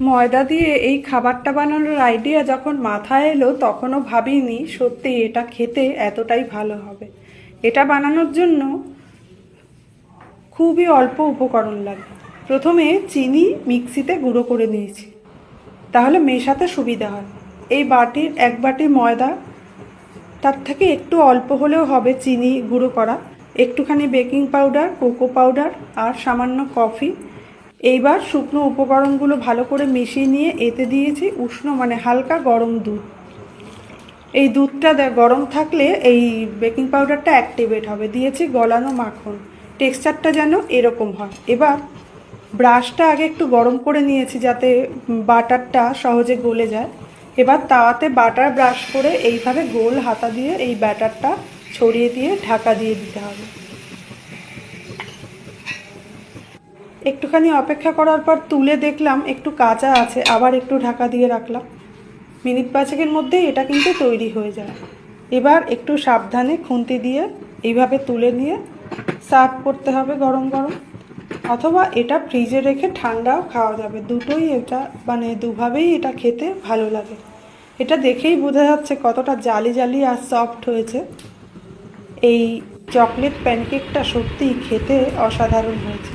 ময়দা দিয়ে এই খাবারটা বানানোর আইডিয়া যখন মাথায় এলো তখনও ভাবিনি সত্যি এটা খেতে এতটাই ভালো হবে। এটা বানানোর জন্য খুবই অল্প উপকরণ লাগে। প্রথমে চিনি মিক্সিতে গুঁড়ো করে নিয়েছি, তাহলে মেশাতে সুবিধা হয়। এই বাটির 1 বাটি ময়দা, তার থেকে একটু অল্প হলেও হবে চিনি গুঁড়ো করা, একটুখানি বেকিং পাউডার, কোকো পাউডার আর সামান্য কফি। এইবার শুকনো উপকরণগুলো ভালো করে মিশিয়ে নিয়ে এতে দিয়েছি উষ্ণ মানে হালকা গরম দুধ। এই দুধটা গরম থাকলে এই বেকিং পাউডারটা অ্যাক্টিভেট হবে। দিয়েছি গলানো মাখন, টেক্সচারটা যেন এরকম হয়। এবার ব্রাশটা আগে একটু গরম করে নিয়েছি যাতে বাটারটা সহজে গলে যায়। এবার তাওয়াতে বাটার ব্রাশ করে এইভাবে গোল হাতা দিয়ে এই ব্যাটারটা ছড়িয়ে দিয়ে ঢাকা দিয়ে দিতে হবে। একটুখানি অপেক্ষা করার পর তুলে দেখলাম একটু কাঁচা আছে, আবার একটু ঢাকা দিয়ে রাখলাম। মিনিট 5-এর মধ্যেই এটা কিন্তু তৈরি হয়ে যায়। এবার একটু সাবধানে খুন্তি দিয়ে এইভাবে তুলে নিয়ে সার্ভ করতে হবে গরম গরম, অথবা এটা ফ্রিজে রেখে ঠান্ডাও খাওয়া যাবে। দুটোই এটা মানে দুভাবেই এটা খেতে ভালো লাগে। এটা দেখেই বোঝা যাচ্ছে কতটা জালি জালি আর সফট হয়েছে। এই চকলেট প্যানকেকটা সত্যিই খেতে অসাধারণ হয়েছে।